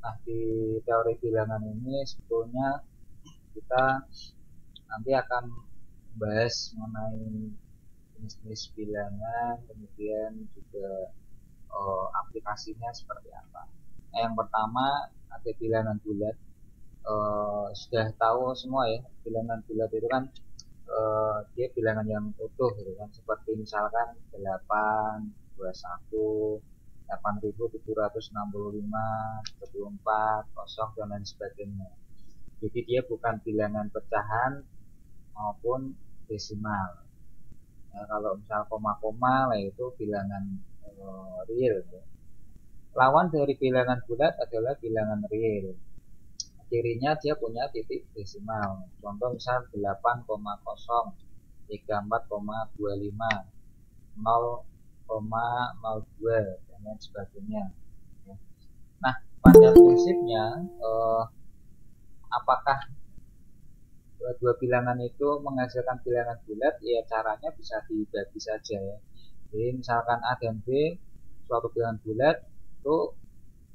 Nah, di teori bilangan ini sebetulnya kita nanti akan bahas mengenai jenis-jenis bilangan, kemudian juga aplikasinya seperti apa. Nah, yang pertama ada bilangan bulat. Sudah tahu semua ya, bilangan bulat itu kan dia bilangan yang utuh gitu kan, seperti misalkan 8, 21, 8.765, 24, kosong dan lain sebagainya. Jadi dia bukan bilangan pecahan maupun desimal. Ya, kalau misal koma-koma lah itu bilangan real ya. Lawan dari bilangan bulat adalah bilangan real. Cirinya dia punya titik desimal. Contoh misal 8,034,25, 0,02 dan lain sebagainya. Nah, pada prinsipnya apakah dua bilangan itu menghasilkan bilangan bulat? Ya caranya bisa dibagi saja ya. Jadi misalkan A dan B suatu bilangan bulat itu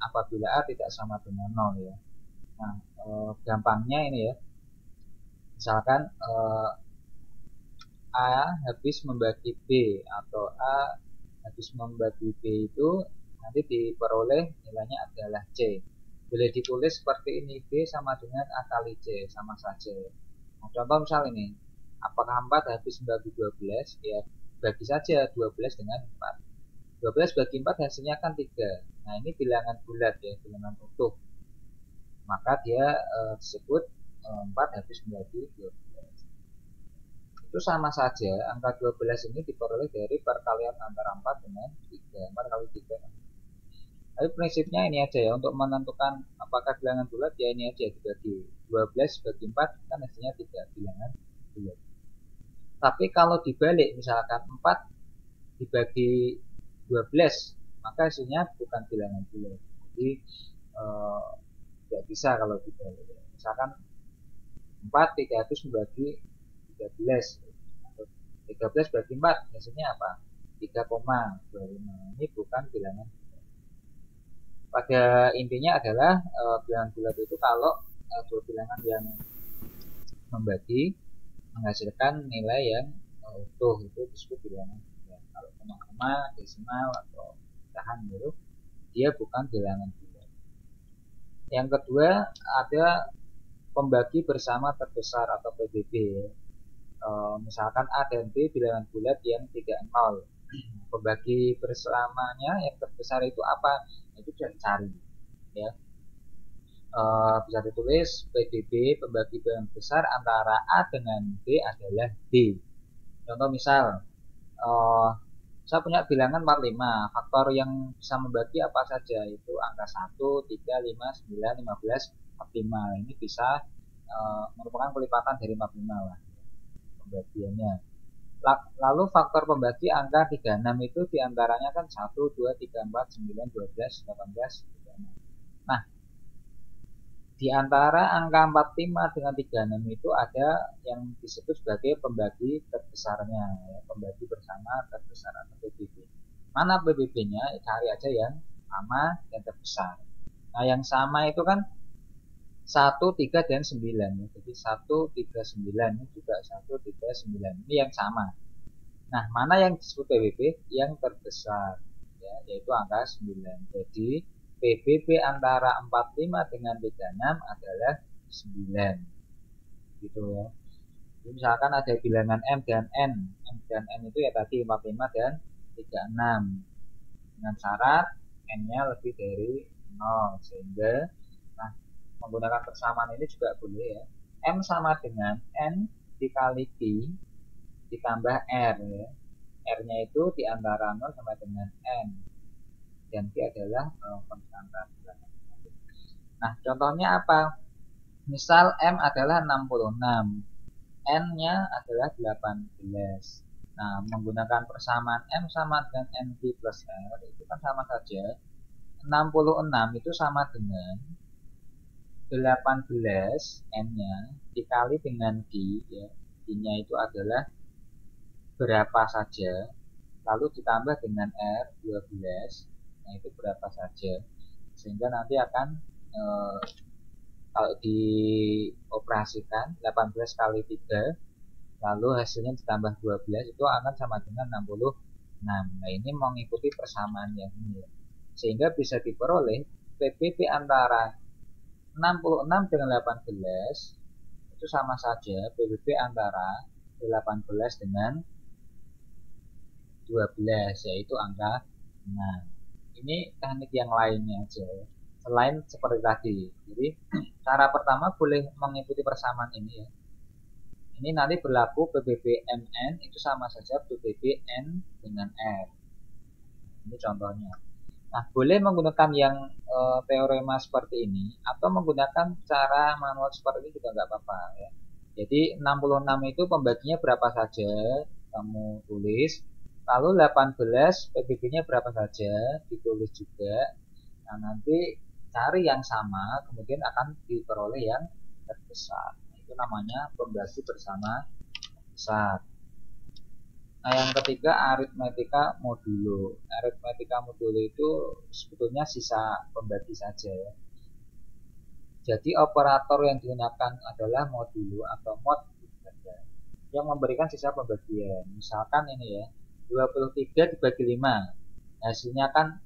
apabila A tidak sama dengan 0 ya. Nah, gampangnya ini ya. Misalkan A habis membagi B atau A habis membagi B itu nanti diperoleh nilainya adalah C. Boleh ditulis seperti ini, B sama dengan A kali C, sama saja. Nah, contoh misal ini, apakah 4 habis membagi 12? Ya, bagi saja 12 dengan 4. 12 bagi 4 hasilnya kan 3. Nah, ini bilangan bulat ya, bilangan utuh. Maka dia disebut 4 habis membagi 12. Itu sama saja, angka 12 ini diperoleh dari perkalian antara 4 dengan 3. 4 kali 3. Tapi prinsipnya ini aja ya, untuk menentukan apakah bilangan bulat ya ini aja dibagi 12 bagi 4 kan hasilnya 3 bilangan bulat. Tapi kalau dibalik misalkan 4 dibagi 12 maka hasilnya bukan bilangan bulat. Jadi tidak bisa kalau dibalik. Misalkan 4 tidak habis membagi 13 atau 13 bagi 4 hasilnya apa? 3,25. Ini bukan bilangan. Pada intinya adalah bilangan bulat itu kalau dua bilangan yang membagi menghasilkan nilai yang utuh itu disebut bilangan bulat. Kalau koma-koma, desimal atau pecahan itu dia bukan bilangan bulat. Yang kedua ada pembagi bersama terbesar atau PBB. Misalkan A dan B bilangan bulat yang 30. Pembagi bersamanya yang terbesar itu apa? Itu bisa dicari ya. Bisa ditulis PBB pembagi bilangan besar antara A dengan B adalah D. Contoh misal saya punya bilangan 45, faktor yang bisa membagi apa saja itu angka 1, 3, 5, 9, 15, 45. Ini bisa merupakan kelipatan dari 45 lah pembagiannya. Lalu faktor pembagi angka 36 itu diantaranya kan 1, 2, 3, 4, 9, 12, 18, 36. Nah, di antara angka 45 dengan 36 itu ada yang disebut sebagai pembagi terbesarnya, ya, pembagi bersama terbesar atau PBB. Mana PBB-nya? Cari aja yang sama dan terbesar. Nah, yang sama itu kan 1, 3, dan 9. Jadi 1, 3, 9 ini juga 1, 3, 9. Ini yang sama. Nah, mana yang disebut PBB? Yang terbesar, ya, yaitu angka 9. Jadi PBB antara 45 dengan 36 adalah 9. Gitu ya. Jadi misalkan ada bilangan M dan N. M dan N itu ya tadi 45 dan 36. Dengan syarat N-nya lebih dari 0. Sehingga menggunakan persamaan ini juga boleh ya. M sama dengan N dikali Q ditambah R ya. R-nya itu di antara 0 sama dengan N. Dan Q adalah konstanta. Nah, contohnya apa? Misal M adalah 66. N-nya adalah 18. Nah, menggunakan persamaan M sama dengan NQ plus R itu kan sama saja. 66 itu sama dengan 18 N-nya dikali dengan Q ya. Q-nya itu adalah berapa saja, lalu ditambah dengan R 12, nah itu berapa saja, sehingga nanti akan eh, kalau dioperasikan 18 kali 3 lalu hasilnya ditambah 12 itu akan sama dengan 66. Nah, ini mengikuti persamaan yang ini, sehingga bisa diperoleh PBB antara 66 dengan 18 itu sama saja PBB antara 18 dengan 12, yaitu angka 6. Ini teknik yang lainnya aja ya, selain seperti tadi. Jadi cara pertama boleh mengikuti persamaan ini ya. Ini nanti berlaku PBB MN itu sama saja PBB N dengan R. Ini contohnya. Nah, boleh menggunakan yang teorema seperti ini atau menggunakan cara manual seperti ini juga nggak apa-apa ya. Jadi 66 itu pembaginya berapa saja kamu tulis. Lalu 18 PBB-nya berapa saja ditulis juga. Nah, nanti cari yang sama kemudian akan diperoleh yang terbesar. Itu namanya pembagi bersama besar. Nah, yang ketiga aritmetika modulo. Aritmetika modulo itu sebetulnya sisa pembagi saja ya. Jadi operator yang digunakan adalah modulo atau mod yang memberikan sisa pembagian. Misalkan ini ya, 23 dibagi 5. Hasilnya kan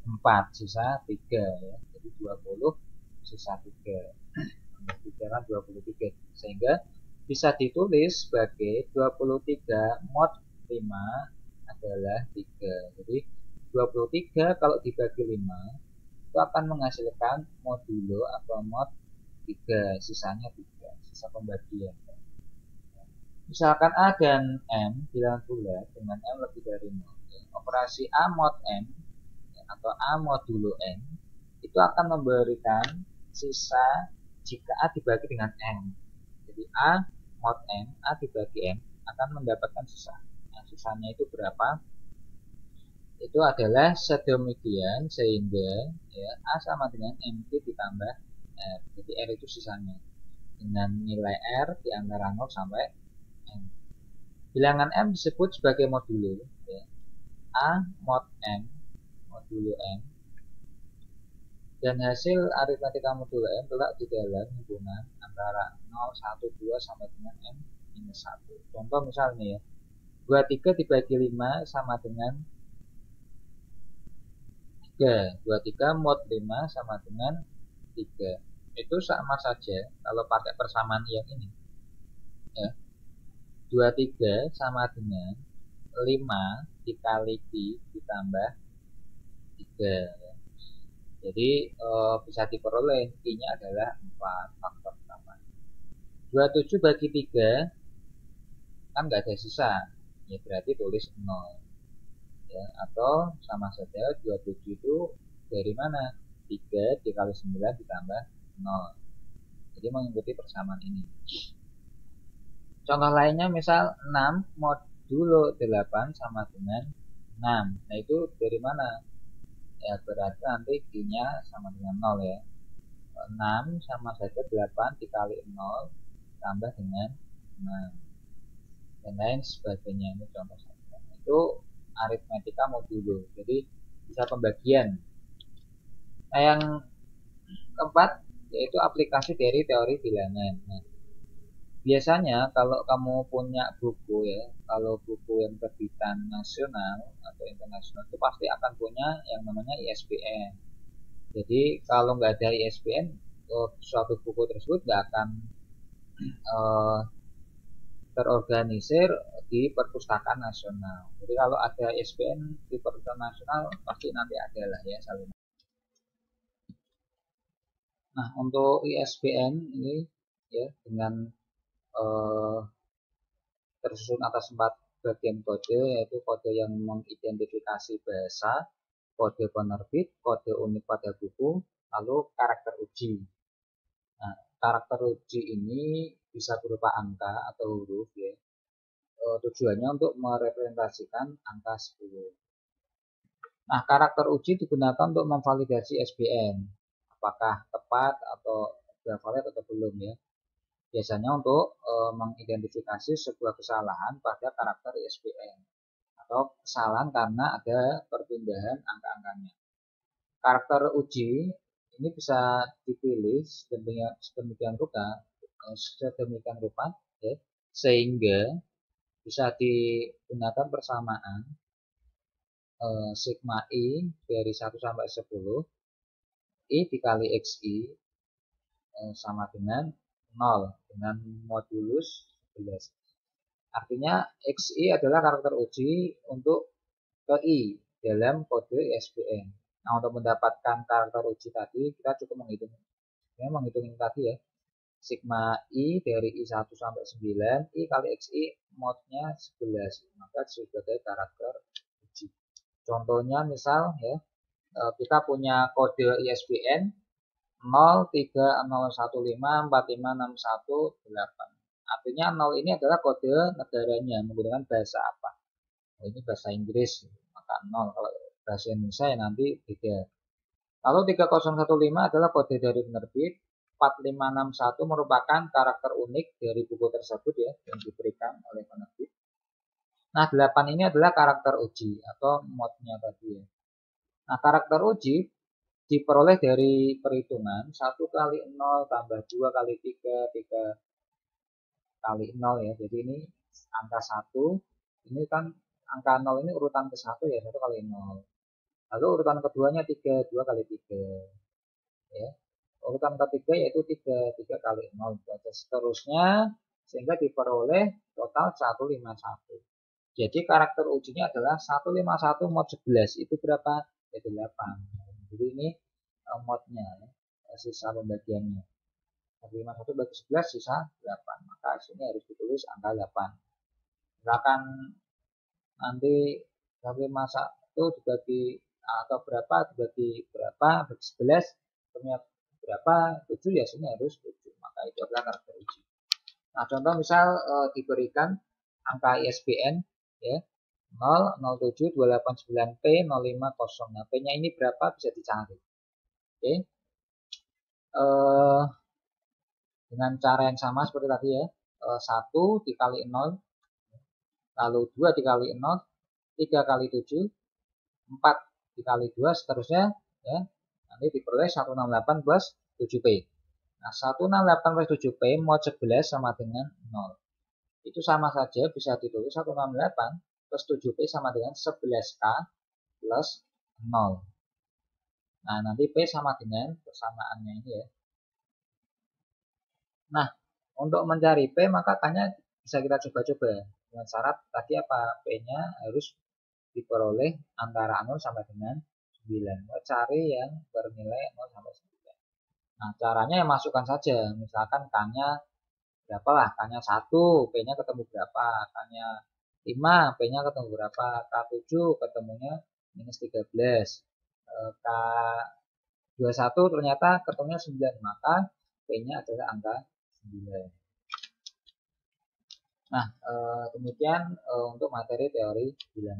4, sisa 3 ya. Jadi 20 sisa 3. 3 kan 23. Sehingga bisa ditulis sebagai 23 mod 5 adalah 3. Jadi 23 kalau dibagi 5 itu akan menghasilkan modulo atau mod 3, sisanya 3, sisa pembagian. Misalkan A dan M bilangan bulat dengan M lebih dari 0. Operasi A mod M atau A modulo M itu akan memberikan sisa jika A dibagi dengan M. Jadi A mod M, A dibagi M akan mendapatkan sisa. Nah, sisanya itu berapa? Itu adalah sedemikian sehingga ya, A sama dengan MQ ditambah R. Jadi R itu sisanya dengan nilai R di antara 0 sampai M. Bilangan M disebut sebagai modulo ya. A mod M modulo M, dan hasil aritmetika modulo M terletak di dalam hubungan antara 0, 1, 2 sampai dengan M minus 1. Contoh misalnya ya, 23 dibagi 5 sama dengan 3. 23 mod 5 sama dengan 3. Itu sama saja kalau pakai persamaan yang ini ya. 23 sama dengan 5 dikali Q ditambah 3 ya. Jadi bisa diperoleh Q-nya adalah 4 faktor 8. 27 bagi 3 kan nggak ada sisa ya, berarti tulis 0 ya, atau sama saja 27 itu dari mana? 3 dikali 9 ditambah 0. Jadi mengikuti persamaan ini. Contoh lainnya misal 6 modulo 8 sama dengan 6. Nah, itu dari mana? Ya, berarti nanti Q-nya sama dengan 0 ya. 6 sama saja 8 dikali 0 tambah dengan 6. Dan lain sebagainya. Ini contoh saja. Itu aritmetika modulo. Jadi bisa pembagian. Nah, yang keempat yaitu aplikasi dari teori bilangan. Nah, biasanya kalau kamu punya buku ya, kalau buku yang terbitan nasional atau internasional itu pasti akan punya yang namanya ISBN. Jadi kalau nggak ada ISBN, suatu buku tersebut nggak akan terorganisir di perpustakaan nasional. Jadi kalau ada ISBN di perpustakaan nasional pasti nanti ada lah ya salinan. Nah, untuk ISBN ini ya dengan tersusun atas 4 bagian kode, yaitu kode yang mengidentifikasi bahasa, kode penerbit, kode unik pada buku, lalu karakter uji. Nah, karakter uji ini bisa berupa angka atau huruf ya. Tujuannya untuk merepresentasikan angka 10. Nah, karakter uji digunakan untuk memvalidasi SBN. Apakah tepat atau sudah valid atau belum ya. Biasanya untuk mengidentifikasi sebuah kesalahan pada karakter ISBN atau kesalahan karena ada perpindahan angka-angkanya. Karakter uji ini bisa dipilih sedemikian rupa ya, sehingga bisa digunakan persamaan sigma i dari 1 sampai 10 i dikali xi sama dengan 0 dengan modulus 11. Artinya xi adalah karakter uji untuk ke i dalam kode ISBN. Nah, untuk mendapatkan karakter uji tadi kita cukup menghitung ini tadi ya. Sigma i dari i1 sampai 9, i kali xi modnya 11, maka sebagai karakter uji. Contohnya misal ya, kita punya kode ISBN 0301545618. Artinya 0 ini adalah kode negaranya menggunakan bahasa apa? Ini bahasa Inggris, maka 0. Kalau bahasa Indonesia ya nanti beda. Lalu 3015 adalah kode dari penerbit. 4561 merupakan karakter unik dari buku tersebut ya, yang diberikan oleh penerbit. Nah, 8 ini adalah karakter uji atau modnya tadi ya. Nah, karakter uji diperoleh dari perhitungan 1 kali 0 tambah 2 kali 3, 3 kali 0 ya. Jadi ini angka 1, ini kan angka 0 ini urutan ke 1 ya, 1 kali 0. Lalu urutan keduanya 3, 2 kali 3. Ya. Urutan ketiga yaitu 3 kali 0. Dan seterusnya sehingga diperoleh total 151. Jadi karakter ujinya adalah 151 mod 11. Itu berapa? Itu 8. Jadi ini modnya ya, sisa pembagiannya. 151 bagi 11 sisa 8. Maka sini harus ditulis angka 8. Misalkan nanti 151 dibagi atau berapa dibagi berapa bagi 11 ternyata berapa 7 ya sini harus 7. Maka itu adalah karakter uji. Nah, contoh misal diberikan angka ISBN ya 0072890P050. Nah, P-nya ini berapa bisa dicari. Oke. Dengan cara yang sama seperti tadi ya. 1 dikali 0, lalu 2 dikali 0, 3 kali 7, 4 dikali 2 seterusnya ya. Nanti diperoleh 168 plus 7P. Nah, 168 plus 7P mod 11 sama dengan 0. Itu sama saja bisa ditulis 168 plus 7P sama dengan 11K plus 0. Nah, nanti P sama dengan persamaannya ini ya. Nah, untuk mencari P maka K-nya bisa kita coba-coba. Dengan syarat tadi apa? P-nya harus diperoleh antara 0 sampai dengan 9. Mau cari yang bernilai 0 sampai 9. Nah, caranya ya masukkan saja. Misalkan K-nya berapa lah? K-nya 1, P-nya ketemu berapa? K-nya 5, P-nya ketemu berapa? K7 ketemunya minus 13. K21 ternyata ketemunya 9. Maka P-nya adalah angka 9. Nah, kemudian untuk materi teori bilangan.